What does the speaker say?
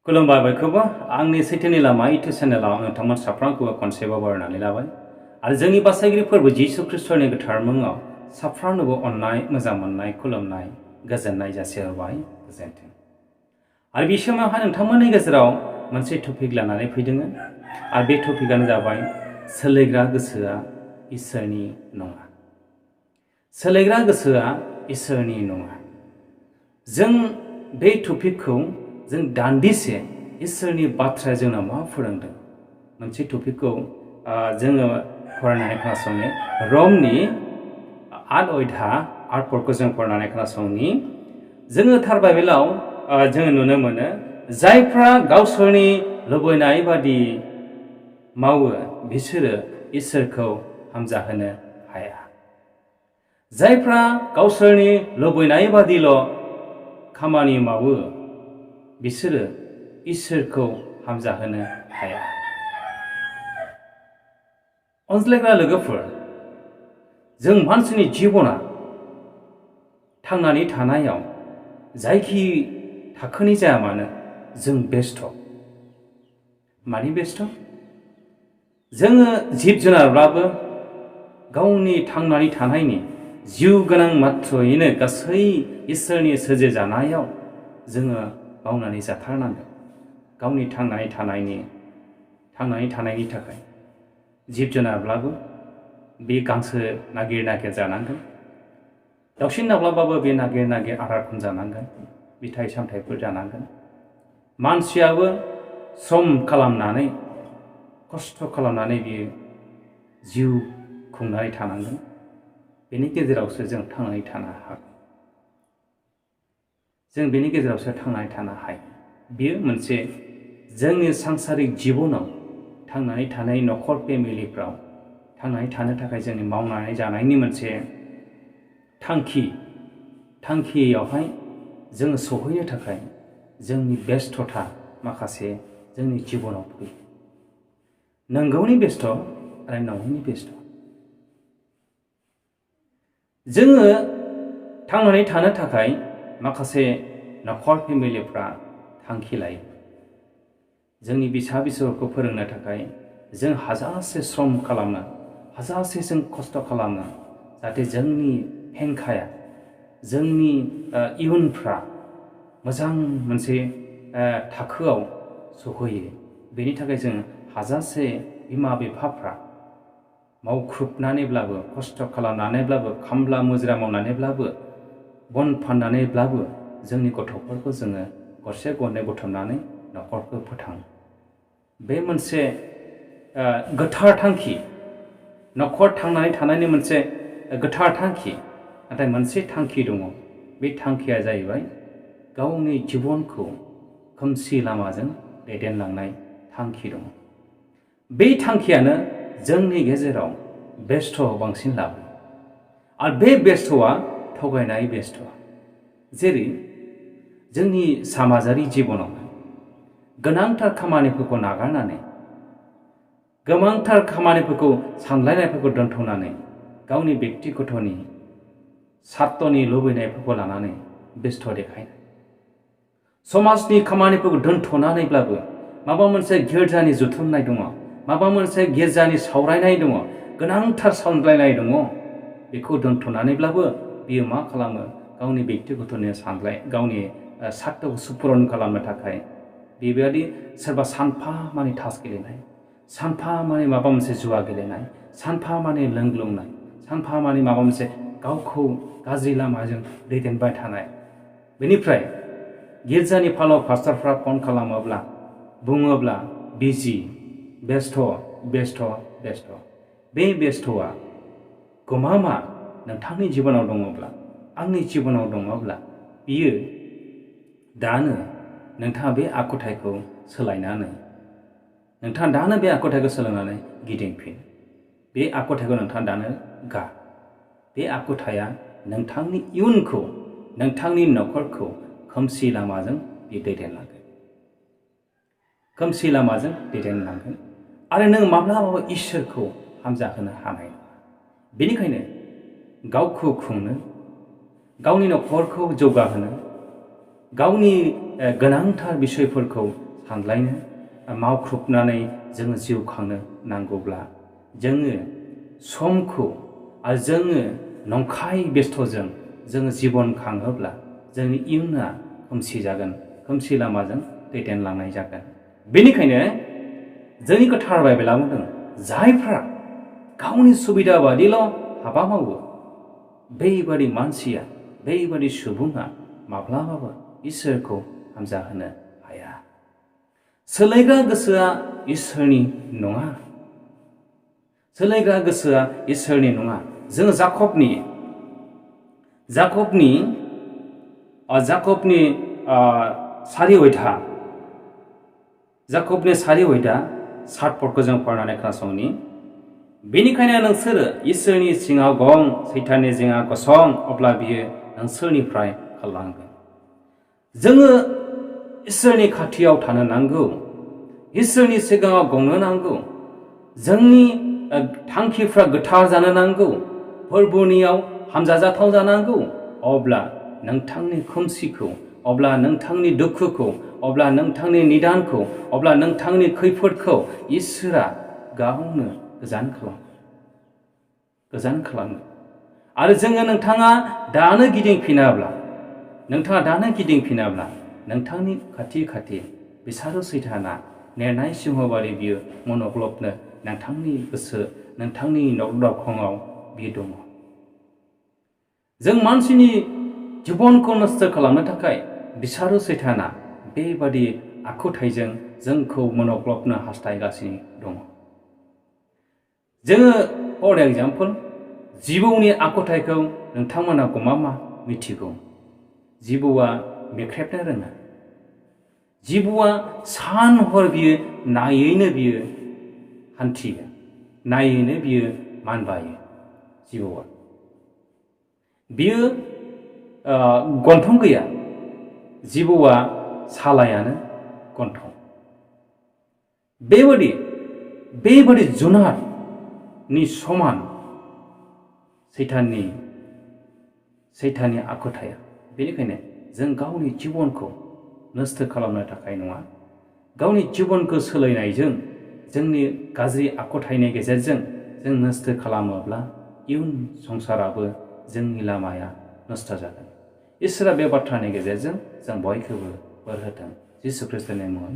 खुलुमबाय बयखौबो आंनि सैथोनि लामा इउटुब चेनेलाव नोंथांमोन साफ्रोमखौबो खनसेबाव बरायनानै लाबाय आरो जोंनि बासायगिरि फोरबो जिसु ख्रिस्टनि गोथार मुङाव साफ्रोमनोबो अननाय मोजां मोननाय खुलुमनाय गोजोननाय जासिहरबाय गोजोन्थों। आरो बे समावहाय नोंथांमोननि गेजेराव मोनसे टपिक लानानै फैदों आरो बे टपिकआनो जाबाय सोलायग्रा गोसोआ इसोरनि नङा। सोलायग्रा गोसोआ इसोरनि नङा। जों बे टपिकखौ जों दान्दिसे इसोरनि बाथ्राया जोंनाव मा फोरोंदों मोनसे टपिकखौ जोङो फरायनानै खोनासंनो रमनि 8 अध्याय 8 पदखौ जों फरायनानै खोनासंनि। जोङो थार बाइबेलाव जोङो नुनो मोनो जायफ्रा गावसोरनि लुबैनाय बादि मावो बिसोरो इसोरखौ हामजाहोनो हाया। जायफ्रा गावसोरनि लुबैनाय बादिल' खामानि मावो बिसोरो इसोरखौ हामजाहोनो हाया। अनज्लायग्रा लोगोफोर, जों मानसिनि जिबना थांनानै थानायाव जायखि थाखोनि जाया मानो जों बेस्थ'। मानि बेस्थ'? जोङो जिब जुनारब्लाबो गावनि थांनानै थानायनि जिउ गोनां मात्रयैनो गासै इसोरनि सोरजिजानायाव जोङो मावनानै जाथारनांगोन। गावनि थांनानै थानायनि थाखाय जिब जुनारब्लाबो बे गांसो नागिर नागिर जानांगोन। दाउसिन दाउलाबाबो बे नागिर नागिर आहार खनजानांगोन, फिथाइ सामथाइफोर जानांगोन। मानसियाबो सम खालामनानै खस्थ' खालामनानै बियो जिउ खुंनानै थानांगोन। बेनि गेजेरावसो जों थांनानै थानो हागोन। जों बेनि गेजेरावसो थांनानै थानो हायो। बेयो मोनसे जोंनि सांसारिक जिबनाव थांनानै थानाय न'खर फेमिलिफ्राव थांनानै थानो थाखाय जोंनि मावनानै जानायनि मोनसे थांखियावहाय जोङो सहैनो थाखाय जोंनि बेस्थ'था माखासे जोंनि जिबनाव फैयो। नंगौनि बेस्थ' आरो नङैनि बेस्थ'। जोङो थांनानै थानो थाखाय माखासे न'खर फेमिलिफ्रा थांखि लायो। जोंनि फिसा फिसौखौ फोरोंनो थाखाय जों हाजासे श्रम खालामो, हाजासे जों खस्थ' खालामो जाहाथे जोंनि हेंखाया जोंनि इयुनफ्रा मोजां मोनसे थाखोआव सहैयो। बेनि थाखाय जों हाजासे बिमा बिफाफ्रा मावख्रुबनानैब्लाबो खस्थ' खालामनानैब्लाबो खामला मुजिरा मावनानैब्लाबो बन फाननानैब्लाबो जोंनि गथ'फोरखौ जोङो गरसे गरनै बुथुमनानै न'खरखौ फोथाङो। बे मोनसे गोथार थांखि, न'खर थांनानै थानायनि मोनसे गोथार थांखि। नाथाय मोनसे थांखि दङ। बे थांखिया जाहैबाय गावनि जिबनखौ खोमसि लामाजों दैदेनलांनाय थांखि दङ। बे थांखियानो जोंनि गेजेराव बेस्थ' बांसिन लाबोयो। आरो बे बेस्थ'आ थगायनाय बेस्थ'। जेरै जोंनि समाजारि जिबनाव गोनांथार खामानिफोरखौ नागारनानै गोबांथार खामानिफोरखौ सानलायनायफोरखौ दोनथ'नानै गावनि बेक्तिगतनि सार्थनि लुबैनायफोरखौ लानानै बेस्थ' देखायनाय, समाजनि खामानिफोरखौ दोनथ'नानैब्लाबो माबा मोनसे गिर्जानि जुथुमनाय दङ, माबा मोनसे गिर्जानि सावरायनाय दङ, गोनांथार सानलायनाय दङ, बेखौ दोनथ'नानैब्लाबो बियो मा खालामो? गावनि बेक्तिगतनि गावनि सार्थखौ सुपुरन खालामनो थाखाय बेबायदि सोरबा सानफा मानि तास गेलेनाय, सानफा मानि माबा मोनसे जुवा गेलेनाय, सानफा मानि लोंग्लुंनाय, सानफा मानि माबा मोनसे गावखौ गाज्रि लामाजों दैदेनबाय थानाय। बेनिफ्राय गिर्जानि फालाव पास्टारफ्रा फन खालामोब्ला बुङोब्ला बिजि, बेस्थ'। बे बेस्थ'आ गमामा नोंथांनि जिबनाव दङब्ला, आंनि जिबनाव दङब्ला, बियो दानो नोंथाङा बे आखुथायखौ सोलायनानै गिदिंफिन। बे आखुथायखौ नोंथाङा दानो गा। बे आखुथाया नोंथांनि इयुनखौ, नोंथांनि न'खरखौ खोमसि लामाजों दैदेनलांगोन। आरो नों माब्लाबाबो इसोरखौ हामजाहोनो हानाय नङा। बेनिखायनो गावखौ खुंनो, गावनि न'खरखौ जौगाहोनो, गावनि गोनांथार बिसयफोरखौ सानलायनो मावख्रुबनानै जोङो जिउ खांनो नांगौब्ला जोङो समखौ आरो जोङो नंखाय बेस्थ'जों जोङो जिबन खाङोब्ला जोंनि इयुना खोमसि जागोन, खोमसि लामाजों दैदेनलांनाय जागोन। बेनिखायनो जोंनि गोथार बाइबेला बुंदों जायफ्रा गावनि सुबिदा बादिल' हाबा मावो बैबादि मानसिया, बैबादि सुबुङा माब्लाबाबो इसोरखौ हामजाहोनो हाया। सोलायग्रा गोसोआ इसोरनि नङा। सोलायग्रा गोसोआ इसोरनि नङा। जों जाकबनि सारि अयथा 7 पदखौ जों फरायनानै खोनासंनि। बेनिखायनो नोंसोरो इसोरनि सिङाव गं, सैताननि जिङा गसं, अब्ला बियो नोंसोरनिफ्राय खारलांगोन। जोङो इसोरनि खाथियाव थानो नांगौ, इसोरनि सिगाङाव गंनो नांगौ, जोंनि थांखिफ्रा गोथार जानो नांगौ, फोरबोनियाव हामजाजाथाव जानांगौ। अब्ला नोंथांनि खोमसिखौ, अब्ला नोंथांनि दुखुखौ, अब्ला नोंथांनि निदानखौ, अब्ला नोंथांनि खैफोदखौ इसोरा गावनो गोजान खालामो। आरो नोंथाङा दानो गिदिंफिनाब्ला नोंथांनि खाथि बिसारो सैताना नेरनाय सिंहबादि बियो मनग्लबनो नोंथांनि गोसो, नोंथांनि नखराव बियो दङ। जों मानसिनि जिबनखौ नस्थ' खालामनो थाखाय बिसारो सैताना बेबादि आखुथाइजों जोंखौ मनग्लबनो हास्थायगासिनो दङ। जोङो फर एग्जाम्पल जिबौनि आखुथाइखौ नोंथांमोना मा मिथिगौ? जिबौआ मेख्रेबनो रोङा। जिबौआ सान हर बियो नायैनो बियो हान्थियो, नायैनो बियो मानबायो। जिबौआ बियो गन्थं गैया। जिबौआ सालायानो गन्थं। बेबादि जुनारनि समान सैताननि आखुथाया। बेनिखायनो जों गावनि जिबनखौ नस्थ' खालामनो थाखाय नङा, गावनि जिबनखौ सोलायनायजों, जोंनि गाज्रि आखुथाइनि गेजेरजों जों नस्थ' खालामोब्ला इयुन संसाराबो, जोंनि लामाया नस्थ' जागोन। इसोरा बे बाथ्रानि गेजेरजों जों बयखौबो बोर होथों। जिसु ख्रीष्टनि मुङै